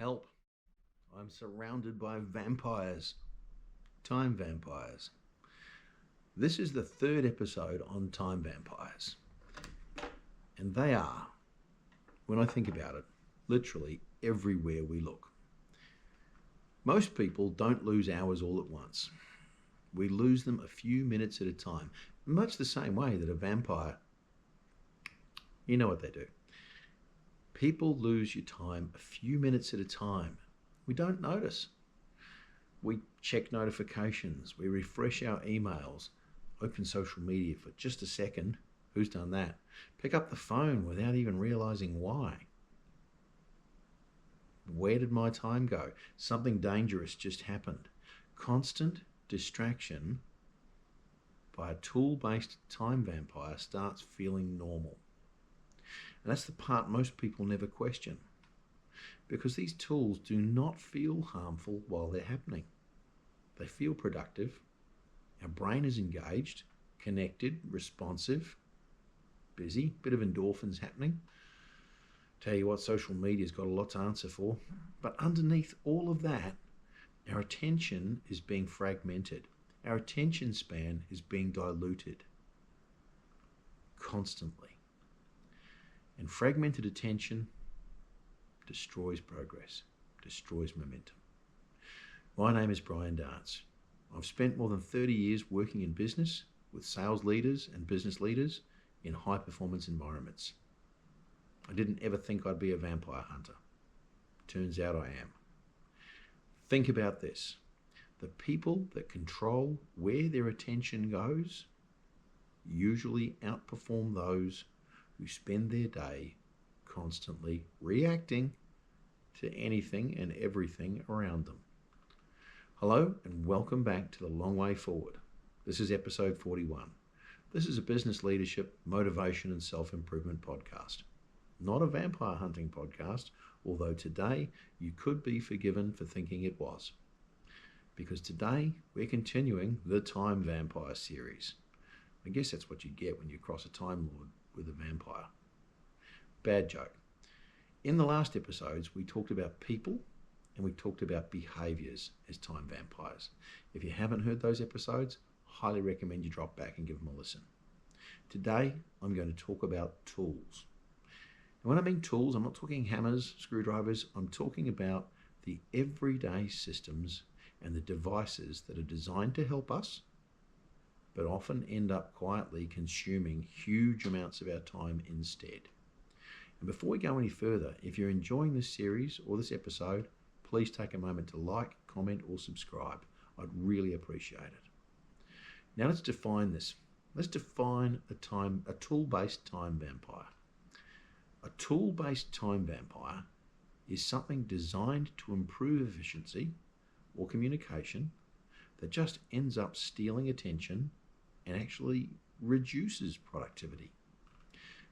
Help. I'm surrounded by vampires. Time vampires. This is the third episode on time vampires. And they are, when I think about it, literally everywhere we look. Most people don't lose hours all at once. We lose them a few minutes at a time, much the same way that a vampire, you know what they do. People lose your time a few minutes at a time. We don't notice. We check notifications, we refresh our emails, open social media for just a second. Who's done that? Pick up the phone without even realizing why. Where did my time go? Something dangerous just happened. Constant distraction by a tool-based time vampire starts feeling normal. And that's the part most people never question, because these tools do not feel harmful while they're happening. They feel productive. Our brain is engaged, connected, responsive, busy, bit of endorphins happening. Tell you what, social media's got a lot to answer for. But underneath all of that, our attention is being fragmented. Our attention span is being diluted constantly. And fragmented attention destroys progress, destroys momentum. My name is Brian Darts. I've spent more than 30 years working in business with sales leaders and business leaders in high performance environments. I didn't ever think I'd be a vampire hunter. Turns out I am. Think about this. The people that control where their attention goes usually outperform those who spend their day constantly reacting to anything and everything around them. Hello and welcome back to The Long Way Forward. This is episode 41. This is a business leadership, motivation and self-improvement podcast. Not a vampire hunting podcast, although today you could be forgiven for thinking it was. Because today we're continuing the Time Vampire series. I guess that's what you get when you cross a Time Lord with a vampire. Bad joke. In the last episodes, we talked about people and we talked about behaviors as time vampires. If you haven't heard those episodes, highly recommend you drop back and give them a listen. Today, I'm going to talk about tools. And when I mean tools, I'm not talking hammers, screwdrivers. I'm talking about the everyday systems and the devices that are designed to help us, but often end up quietly consuming huge amounts of our time instead. And before we go any further, if you're enjoying this series or this episode, please take a moment to like, comment, or subscribe. I'd really appreciate it. Now let's define this. Let's define a tool-based time vampire. A tool-based time vampire is something designed to improve efficiency or communication that just ends up stealing attention and actually reduces productivity.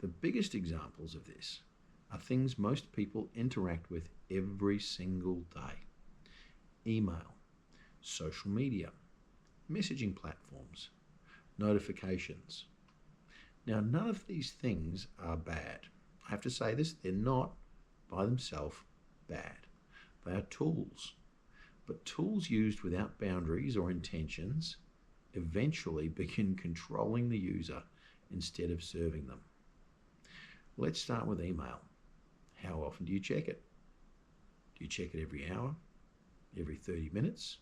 The biggest examples of this are things most people interact with every single day. Email, social media, messaging platforms, notifications. Now, none of these things are bad. I have to say this, they're not by themselves bad. They are tools. But tools used without boundaries or intentions eventually begin controlling the user instead of serving them. Let's start with email. How often do you check it? Do you check it every hour, every 30 minutes,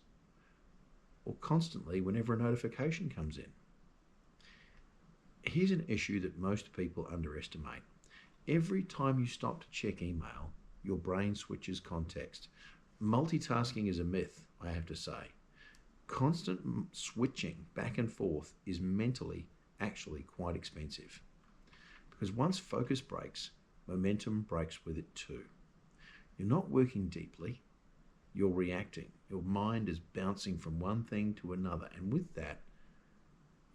or constantly whenever a notification comes in? Here's an issue that most people underestimate. Every time you stop to check email, your brain switches context. Multitasking is a myth, I have to say. Constant switching back and forth is mentally actually quite expensive. Because once focus breaks, momentum breaks with it too. You're not working deeply, you're reacting. Your mind is bouncing from one thing to another, and with that,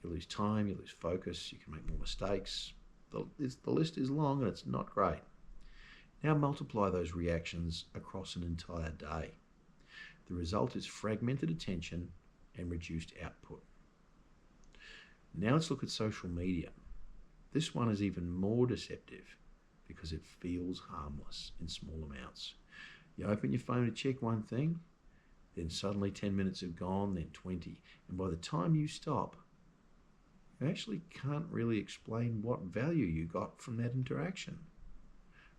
you lose time, you lose focus, you can make more mistakes. The list is long and it's not great. Now multiply those reactions across an entire day. The result is fragmented attention and reduced output. Now let's look at social media. This one is even more deceptive because it feels harmless in small amounts. You open your phone to check one thing, then suddenly 10 minutes have gone, then 20. And by the time you stop, you actually can't really explain what value you got from that interaction.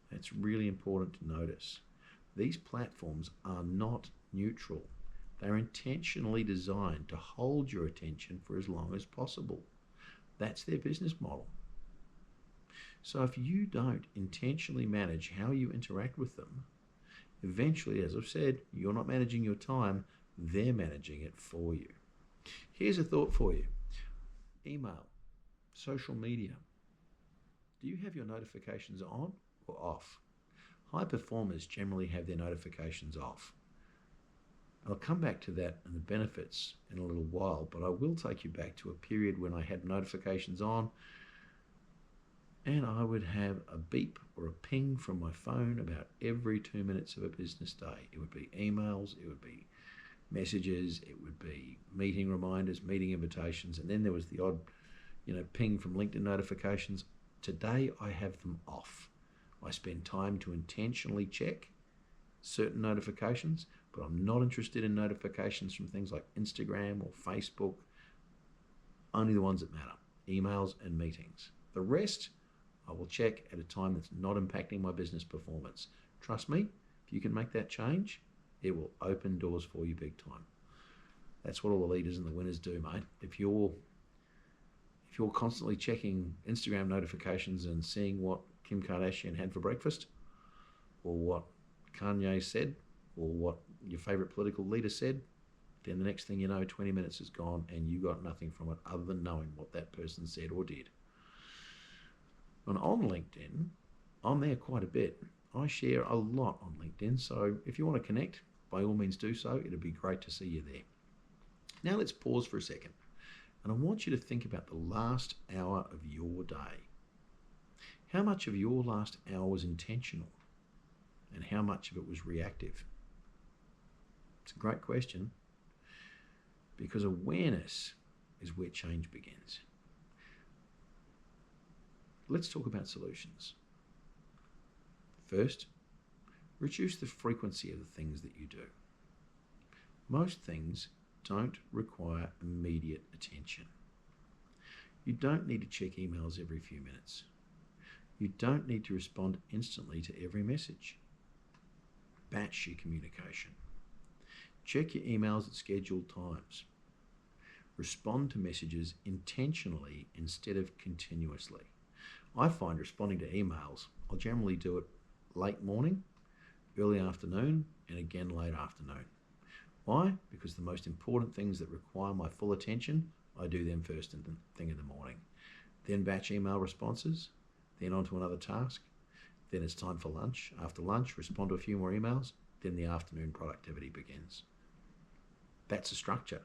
That's really important to notice. These platforms are not neutral. They're intentionally designed to hold your attention for as long as possible. That's their business model. So if you don't intentionally manage how you interact with them, eventually, as I've said, you're not managing your time, they're managing it for you. Here's a thought for you. Email, social media. Do you have your notifications on or off? High performers generally have their notifications off. I'll come back to that and the benefits in a little while, but I will take you back to a period when I had notifications on and I would have a beep or a ping from my phone about every 2 minutes of a business day. It would be emails, it would be messages, it would be meeting reminders, meeting invitations, and then there was the odd, ping from LinkedIn notifications. Today I have them off. I spend time to intentionally check certain notifications, but I'm not interested in notifications from things like Instagram or Facebook. Only the ones that matter, emails and meetings. The rest, I will check at a time that's not impacting my business performance. Trust me, if you can make that change, it will open doors for you big time. That's what all the leaders and the winners do, mate. If you're constantly checking Instagram notifications and seeing what Kim Kardashian had for breakfast, or what Kanye said, or what your favorite political leader said, then the next thing you know, 20 minutes is gone and you got nothing from it other than knowing what that person said or did. And on LinkedIn, I'm there quite a bit. I share a lot on LinkedIn, so if you want to connect, by all means do so. It'd be great to see you there. Now let's pause for a second, and I want you to think about the last hour of your day. How much of your last hour was intentional, and how much of it was reactive? It's a great question, because awareness is where change begins. Let's talk about solutions. First, reduce the frequency of the things that you do. Most things don't require immediate attention. You don't need to check emails every few minutes. You don't need to respond instantly to every message. Batch your communication. Check your emails at scheduled times. Respond to messages intentionally instead of continuously. I find responding to emails, I'll generally do it late morning, early afternoon, and again late afternoon. Why? Because the most important things that require my full attention, I do them first thing in the morning. Then batch email responses, then on to another task. Then it's time for lunch. After lunch, respond to a few more emails. Then the afternoon productivity begins. That's a structure.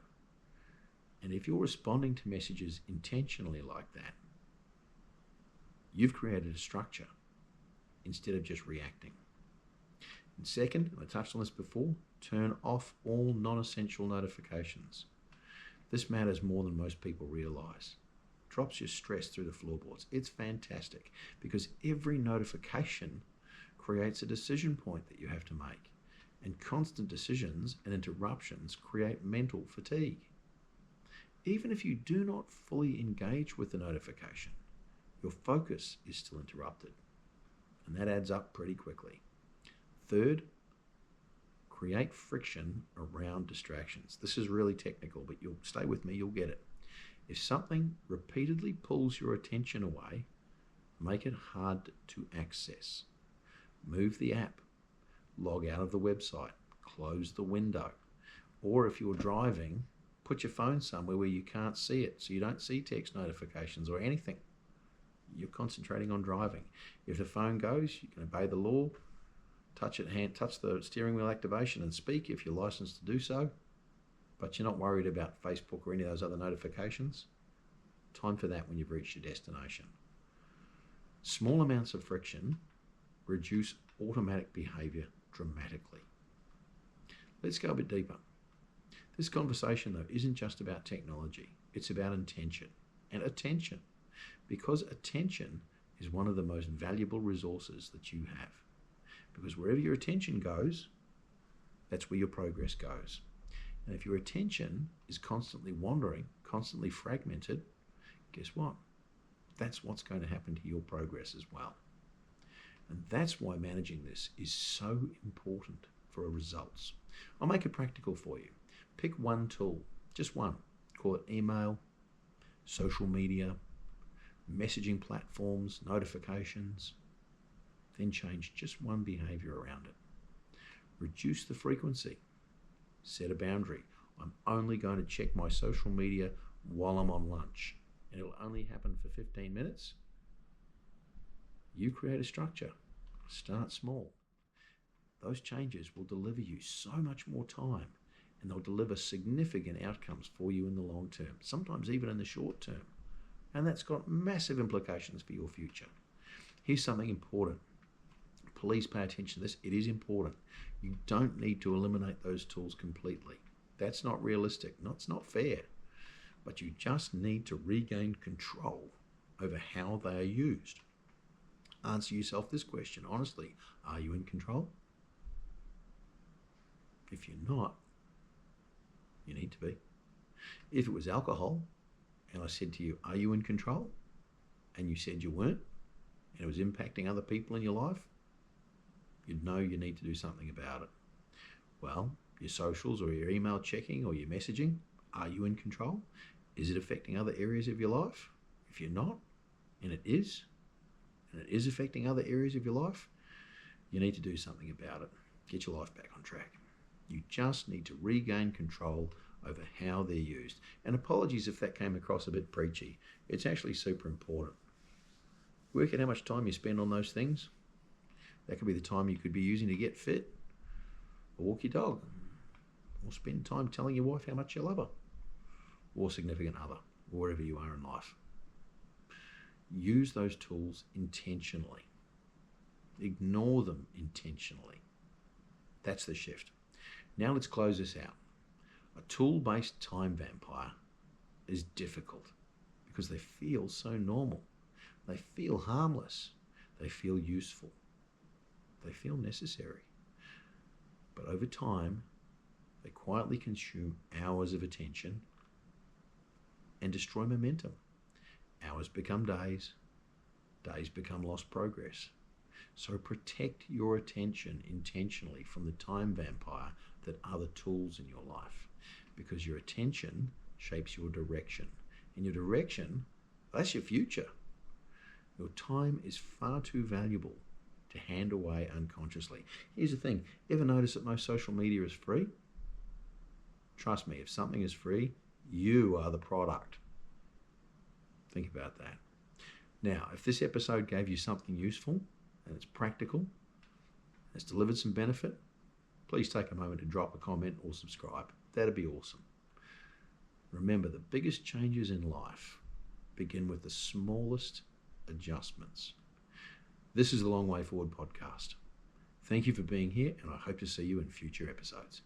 And if you're responding to messages intentionally like that, you've created a structure instead of just reacting. And second, and I touched on this before, turn off all non-essential notifications. This matters more than most people realize. Drops your stress through the floorboards. It's fantastic because every notification creates a decision point that you have to make, and constant decisions and interruptions create mental fatigue. Even if you do not fully engage with the notification, your focus is still interrupted, and that adds up pretty quickly. Third, create friction around distractions. This is really technical, but you'll stay with me, you'll get it. If something repeatedly pulls your attention away, make it hard to access. Move the app, log out of the website, close the window, or if you're driving, put your phone somewhere where you can't see it so you don't see text notifications or anything. You're concentrating on driving. If the phone goes, you can obey the law, touch the steering wheel activation and speak if you're licensed to do so, but you're not worried about Facebook or any of those other notifications. Time for that when you've reached your destination. Small amounts of friction reduce automatic behavior dramatically. Let's go a bit deeper. This conversation, though, isn't just about technology. It's about intention and attention, because attention is one of the most valuable resources that you have. Because wherever your attention goes, That's where your progress goes. And if your attention is constantly wandering, constantly fragmented, guess what? That's what's going to happen to your progress as well. And that's why managing this is so important for results. I'll make it practical for you. Pick one tool, just one. Call it email, social media, messaging platforms, notifications. Then change just one behavior around it. Reduce the frequency. Set a boundary. I'm only going to check my social media while I'm on lunch, and it'll only happen for 15 minutes. You create a structure. Start small. Those changes will deliver you so much more time, and they'll deliver significant outcomes for you in the long term, sometimes even in the short term. And that's got massive implications for your future. Here's something important. Please pay attention to this. It is important. You don't need to eliminate those tools completely. That's not realistic. It's not fair. But you just need to regain control over how they are used. Answer yourself this question honestly. Are you in control? If you're not, you need to be. If it was alcohol and I said to you, are you in control? And you said you weren't, and it was impacting other people in your life, you'd know you need to do something about it. Well, your socials or your email checking or your messaging, are you in control? Is it affecting other areas of your life? If you're not, and it is affecting other areas of your life, you need to do something about it. Get your life back on track. You just need to regain control over how they're used. And apologies if that came across a bit preachy. It's actually super important. Work out how much time you spend on those things. That could be the time you could be using to get fit, or walk your dog, or spend time telling your wife how much you love her, or significant other, or wherever you are in life. Use those tools intentionally. Ignore them intentionally. That's the shift. Now let's close this out. A tool-based time vampire is difficult because they feel so normal. They feel harmless. They feel useful. They feel necessary. But over time, they quietly consume hours of attention and destroy momentum. Hours become days. Days become lost progress. So protect your attention intentionally from the time vampire that are the tools in your life, because your attention shapes your direction. And your direction, that's your future. Your time is far too valuable to hand away unconsciously. Here's the thing. Ever notice that most social media is free? Trust me, if something is free, you are the product. Think about that. Now, if this episode gave you something useful and it's practical, it's delivered some benefit, please take a moment to drop a comment or subscribe. That'd be awesome. Remember, the biggest changes in life begin with the smallest adjustments. This is the Long Way Forward podcast. Thank you for being here, and I hope to see you in future episodes.